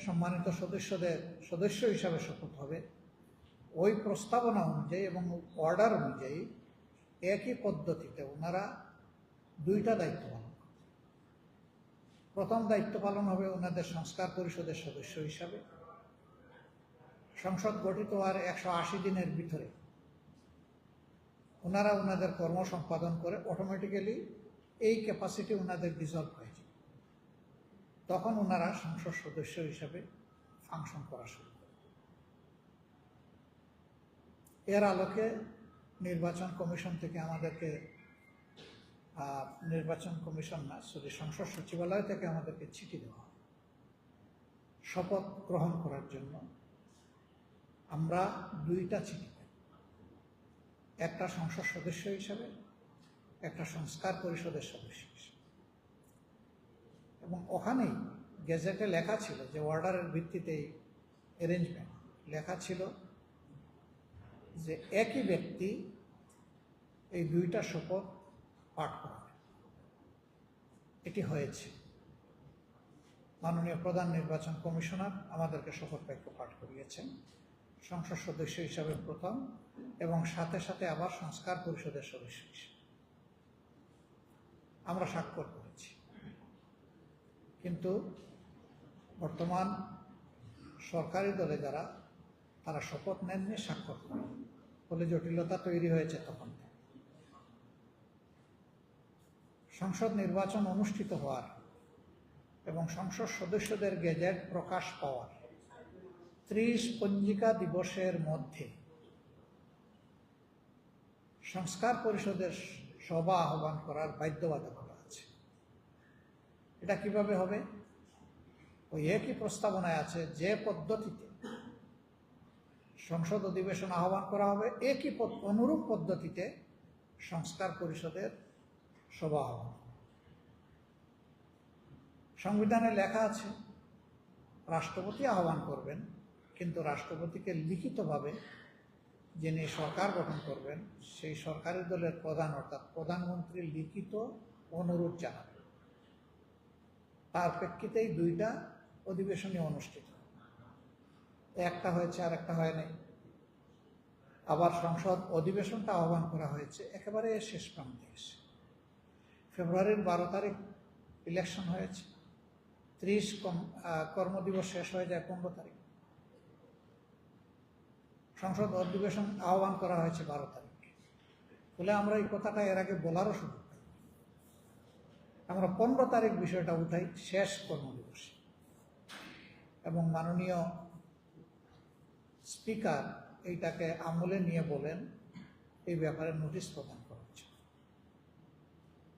সম্মানিত সদস্য হিসাবে শপথ হবে, ওই প্রস্তাবনা অনুযায়ী এবং অর্ডার অনুযায়ী একই পদ্ধতিতে ওনারা দুইটা দায়িত্ব পালন করবে। প্রথম দায়িত্ব পালন হবে ওনাদের সংস্কার পরিষদের সদস্য হিসাবে। সংসদ গঠিত হওয়ার 180 দিনের ভিতরে ওনারা ওনাদের কর্ম সম্পাদন করে অটোমেটিক্যালি এই ক্যাপাসিটি ওনাদের ডিজলভ হয়ে যায়। তখন ওনারা সংসদ সদস্য হিসাবে ফাংশন করা শুরু করে। এর আলোকে নির্বাচন কমিশন থেকে আমাদেরকে সংসদ সচিবালয় থেকে আমাদেরকে চিঠি দেওয়া হয় শপথ গ্রহণ করার জন্য। আমরা দুইটা চিঠি পাই, একটা সংসদ সদস্য হিসাবে, একটা সংস্কার পরিষদের সদস্য হিসাবে। এবং ওখানেই গেজেটে লেখা ছিল যে অর্ডারের ভিত্তিতেই অ্যারেঞ্জমেন্ট লেখা ছিল যে একই ব্যক্তি এই দুইটা শপথ পাঠ করাবে। এটি হয়েছে। মাননীয় প্রধান নির্বাচন কমিশনার আমাদেরকে শপথ বাক্য পাঠ করিয়েছেন, সংসদ সদস্য হিসাবে প্রথম এবং সাথে সাথে আবার সংস্কার পরিষদের সদস্য হিসেবে। আমরা স্বাক্ষর করেছি, কিন্তু বর্তমান সরকারি দলে যারা তারা শপথ নেননি, স্বাক্ষর করেন, ফলে জটিলতা তৈরি হয়েছে। তখন সংসদ নির্বাচন অনুষ্ঠিত হওয়ার এবং সংসদ সদস্যদের গেজেট প্রকাশ পাওয়ার 30 পঞ্জিকা দিবসের মধ্যে সংস্কার পরিষদের সভা আহ্বান করার বাধ্যবাধকতা আছে। এটা কিভাবে হবে? ওই একই প্রস্তাবনায় আছে যে পদ্ধতিতে সংসদ অধিবেশন আহ্বান করা হবে, একই অনুরূপ পদ্ধতিতে সংস্কার পরিষদের সভা আহ্বান। সংবিধানে লেখা আছে রাষ্ট্রপতি আহ্বান করবেন, কিন্তু রাষ্ট্রপতিকে লিখিতভাবে যিনি সরকার গঠন করবেন সেই সরকারি দলের প্রধান অর্থাৎ প্রধানমন্ত্রী লিখিত অনুরোধ জানাবেন। তার প্রেক্ষিতেই দুইটা অধিবেশনই অনুষ্ঠিত, একটা হয়েছে আর একটা হয় নাই। আবার সংসদ অধিবেশনটা আহ্বান করা হয়েছে একেবারে শেষ প্রান্তে এসে। ফেব্রুয়ারির 12 তারিখ ইলেকশন হয়েছে, 30 কর্মদিবস শেষ হয়ে যায় 15 তারিখ। সংসদ অধিবেশন আহ্বান করা হয়েছে 12 তারিখ। ফলে আমরা এই কথাটা এর আগে বলারও সুযোগ পাই। আমরা 15 তারিখ বিষয়টা উঠাই শেষ কর্মদিবসে, এবং মাননীয় স্পিকার এইটাকে আমলে নিয়ে বলেন এই ব্যাপারে নোটিশ প্রদান করা হচ্ছে।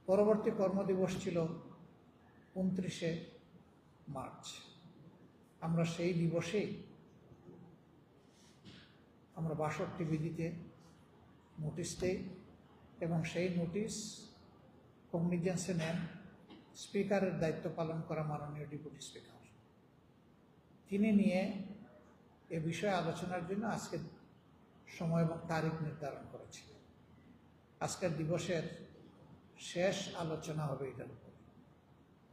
পরবর্তী কর্মদিবস ছিল 29শে মার্চ। আমরা সেই দিবসেই আমরা 62 বিধিতে নোটিশ দেই এবং সেই নোটিশ কগনিজেন্সে নেন স্পিকারের দায়িত্ব পালন করা মাননীয় ডেপুটি স্পিকার। তিনি নিয়ে এ বিষয়ে আলোচনার জন্য আজকের সময় এবং তারিখ নির্ধারণ করেছিলেন। আজকের দিবসের শেষ আলোচনা হবে এটার উপর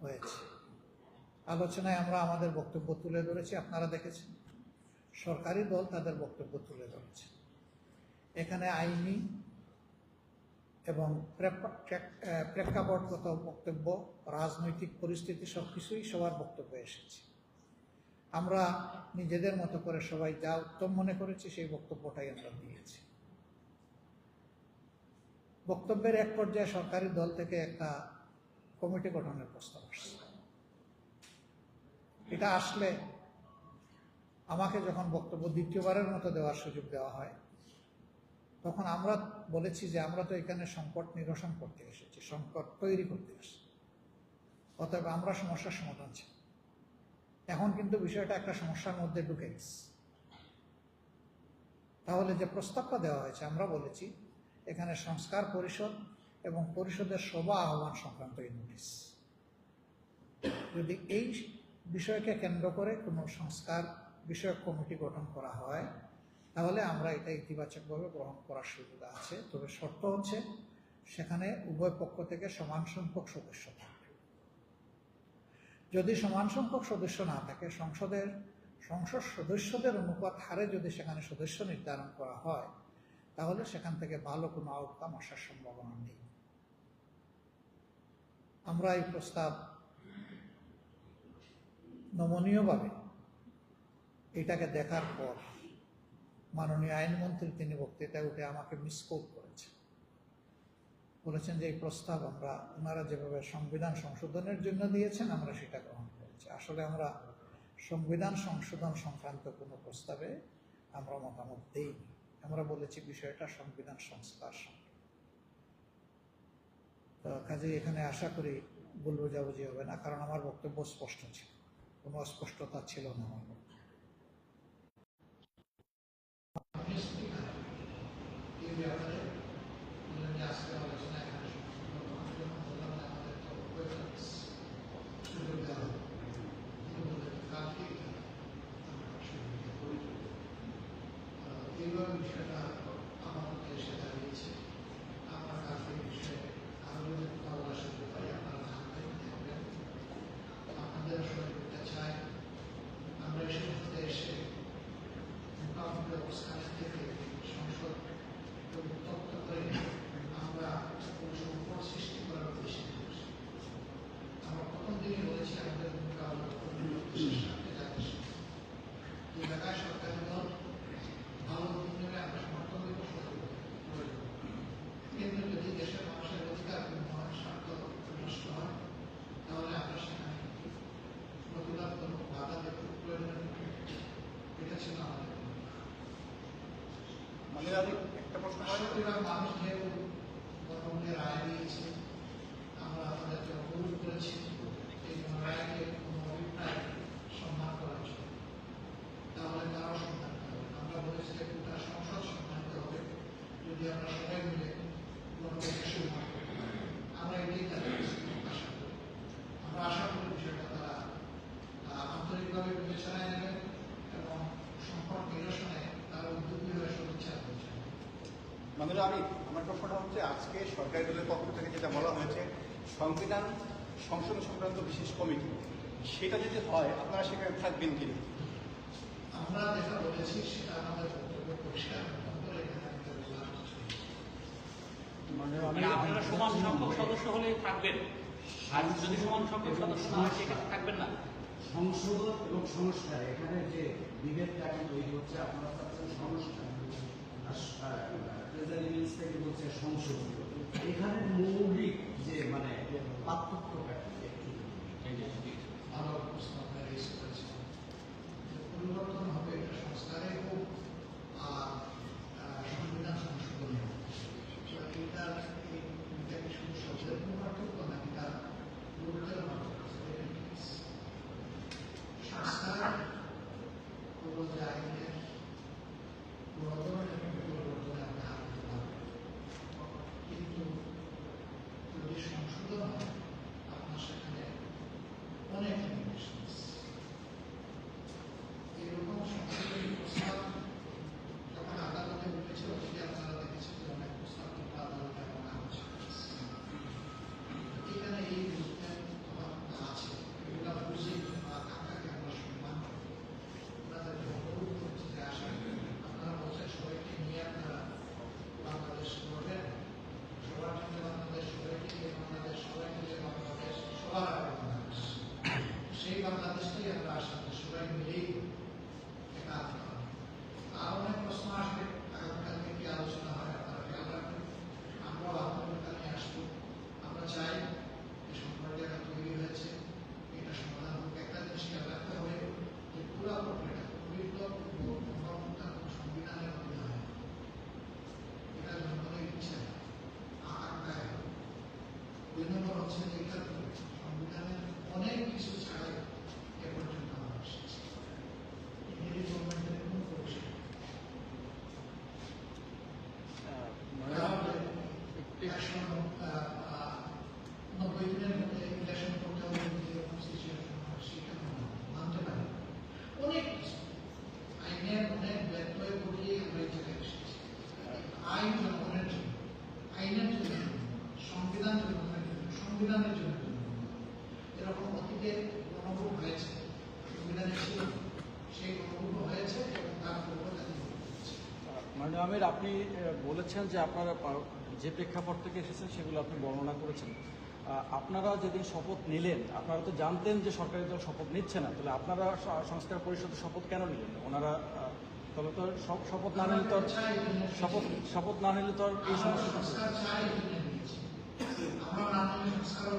হয়েছে। আলোচনায় আমরা আমাদের বক্তব্য তুলে ধরেছি, আপনারা দেখেছেন। সরকারি দল তাদের বক্তব্য তুলে ধরেছে। এখানে আইনি এবং প্রেক্ষাপটগত বক্তব্য, রাজনৈতিক পরিস্থিতি সবকিছুই সবার বক্তব্য এসেছে। আমরা নিজেদের মতো করে সবাই যা উত্তম মনে করেছি সেই বক্তব্যটাই আমরা দিয়েছি। বক্তব্যের এক পর্যায়ে সরকারি দল থেকে একটা কমিটি গঠনের প্রস্তাব আসছে। এটা আসলে আমাকে যখন বক্তব্য দ্বিতীয়বারের মতো দেওয়ার সুযোগ দেওয়া হয়, তখন আমরা বলেছি যে আমরা তো এখানে সংকট নিরসন করতে এসেছি, সংকট তৈরি করতে এসেছি, অতএব আমরা সমস্যার সমাধান চাই। এখন কিন্তু বিষয়টা একটা সমস্যার মধ্যে ঢুকে গেছে। তাহলে যে প্রস্তাবটা দেওয়া হয়েছে, আমরা বলেছি এখানে সংস্কার পরিষদ এবং পরিষদের সভা আহ্বান সংক্রান্ত এই নোটিশ, যদি এই বিষয়কে কেন্দ্র করে কোনো সংস্কার বিষয়ক কমিটি গঠন করা হয় তাহলে আমরা এটা ইতিবাচকভাবে গ্রহণ করার সুবিধা আছে। তবে শর্ত হচ্ছে সেখানে উভয় পক্ষ থেকে সমান সংখ্যক সদস্য থাকবে। যদি সমান সংখ্যক সদস্য না থাকে, সংসদ সদস্যদের অনুপাত হারে যদি সেখানে সদস্য নির্ধারণ করা হয়, তাহলে সেখান থেকে ভালো কোনো আউটকাম আসার সম্ভাবনা নেই। আমরা এই প্রস্তাব নমনীয়ভাবে এটাকে দেখার পর মাননীয় আইনমন্ত্রী তিনি বক্তৃতায় উঠে আমাকে মিসকোট করেছেন, বলেছেন যে এই প্রস্তাব ওনারা যেভাবে সংবিধান সংশোধনের জন্য দিয়েছেন আমরা সেটা গ্রহণ করেছি। আসলে আমরা সংবিধান সংশোধন সংক্রান্ত কোনো প্রস্তাবে আমরা মতামত দেইনি। আমরা বলেছি বিষয়টা সংবিধান সংস্কার সংক্রান্ত। তো কাজে এখানে আশা করি ভুল বোঝাবুঝি হবে না, কারণ আমার বক্তব্য স্পষ্ট ছিল, কোনো অস্পষ্টতা ছিল না আমার বক্তব্য। এইভাবে বিষয়টা আমাদের এসে দাঁড়িয়েছে। আমরা কালকে বিষয়ে আরো যদি কথা বলার সুযোগ পাই আপনারা জানবেন, দেখবেন। আপনাদের সহযোগিতা চাই। আমরা এই সমস্ত এসে মোকাবিলা অবস্থান থেকে সংসদ উত্তপ্ত করে আমরা সংকট সৃষ্টি করার উদ্দেশ্যে আমরা প্রথম দিনই বলেছি আমাদের মোকাবিলা এই এলাকায় সরকারি দল ভালো দিক নেবে আমরা সমর্থন দেব। কিন্তু যদি দেশের মানুষের অধিকার হয়, স্বার্থ নষ্ট হয়, তাহলে আমরা সেখানে প্রতিবাদ করবো, বাধা দেব, প্রয়োজন। এটা ছিল আমাদের একটা প্রশ্ন। মানুষ যেহেতু গণতন্ত্রের রায় দিয়েছে, আমরা তাদেরকে অনুরোধ করেছি এই রায়কে কোনো অভিপ্রায় সম্মান করার জন্য, তাহলে তারাও সম্মান করবে। আমরা বলেছি যে গোটা সংসদ সম্মানিত হবে যদি আমরা সবাই মিলে গণতন্ত্রকে সম্মান করতে পারি। আমরা এটাই তাদের আশা করি। আমরা আশা করি বিষয়টা তারা আন্তরিকভাবে বিবেচনায় নেবেন এবং সংকট নিরসনে তারা উদ্যোগী হয়ে শুভেচ্ছা দিচ্ছেন। মাননীয় আমার প্রশ্নটা হচ্ছে, আজকে সরকারি দলের পক্ষ থেকে যেটা বলা হয়েছে সংবিধান সংশোধন সংক্রান্ত বিশেষ কমিটি, সেটা যদি হয় আপনারা সেখানে থাকবেন কিনা? আমরা যেটা বলেছি সেটা আমাদের বক্তব্য পরিষ্কার। আপনারা সমান সংখ্যক সদস্য হলেই থাকবেন, আর যদি সমান সংখ্যক সদস্য না হয় সেক্ষেত্রে থাকবেন না। সংশোধন এবং সংস্কার, এখানে যে বিভেদটা তৈরি হচ্ছে, আপনারা চাচ্ছেন সংস্কার, প্রেসিডেন্ট থেকে বলছে সংশোধন। এখানে মৌলিক যে মানে পার্থক্যটা ভালো প্রশ্ন পরিবর্তন হবে, এটা সংস্কারে হোক আর সংবিধান সংশোধনে হোক, এটাকে শুধু শব্দের পার্থক্য নাকি তার গুরুত্বের পার্থক্য? সংস্কার পুরো যে আইনের পরিবর্তনে আমরা হাত দিতে পারবো, কিন্তু যদি সংশোধন হয় আপনার সেখানে অনেক লিমিটেশনস, আমির, আপনি বলেছেন যে আপনারা যে প্রেক্ষাপট থেকে এসেছেন সেগুলো আপনি বর্ণনা করেছেন। আপনারা যেদিন শপথ নিলেন আপনারা তো জানতেন যে সরকারি দল শপথ নিচ্ছে না, তাহলে আপনারা সংস্কার পরিষদের শপথ কেন নিলেন? ওনারা তাহলে তো শপথ না নিলে তো শপথ না নিলে তো আর এই সমস্যা,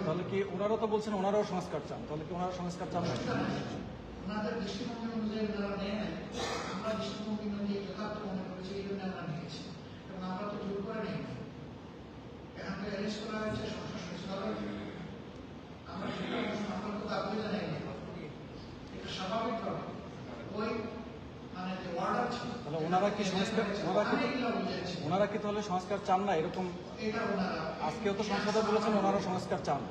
তাহলে কি ওনারা তো বলছেন ওনারাও সংস্কার চান, তাহলে কি ওনারা সংস্কার চান না? ওনাদের দৃষ্টিভঙ্গি অনুযায়ী ওনারা নেয় নাই, আমরা দৃষ্টিভঙ্গি অনুযায়ী যথার্থ মনে করেছি, এই জন্য আমরা নিয়েছি এবং আমরা তো জোর করে নেই। এখন তো অ্যারেস্ট করা হয়েছে সংসদ সচিবালয়, আমরা আমরা তো দাবি জানাই না, এটা স্বাভাবিকভাবে ওই মানে যে অর্ডার ছিল তাহলে ওনারা কি সংস্কার, ওনারা কি তাহলে সংস্কার চান না? এরকম এটা ওনারা আজকেও তো সংসদে বলেছেন ওনারা সংস্কার চান।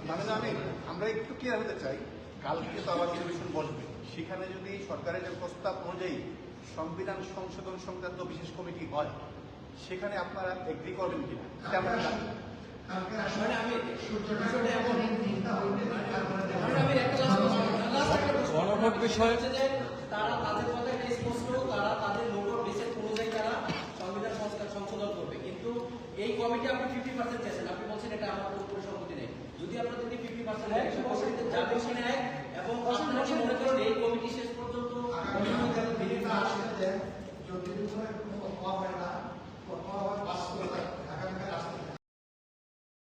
মানে আমরা একটু ক্লিয়ার হতে চাই, কালকে তো আবার অধিবেশন বসবে, সেখানে যদি সরকারের যে প্রস্তাব অনুযায়ী সংবিধান সংশোধন সংক্রান্ত বিশেষ কমিটি হয়, সেখানে আপনারা এগ্রি করবেন কিনা এটা আমরা জানি। কালকে আসলে আমি সূর্যটা এমন চিন্তা হইতে গণভোট বিষয়ে তারা তাদের কথা স্পষ্ট, তারা তাদের লোগোর বেসিস অনুযায়ী তারা সংবিধান সংশোধন করবে, কিন্তু এই কমিটি আপনি 50% চেয়েছেন, আপনি বলছেন এটা আমার পুরোপুরি সম্মতি নেই। যদি আপনারা যদি 50% যাবে সেখানে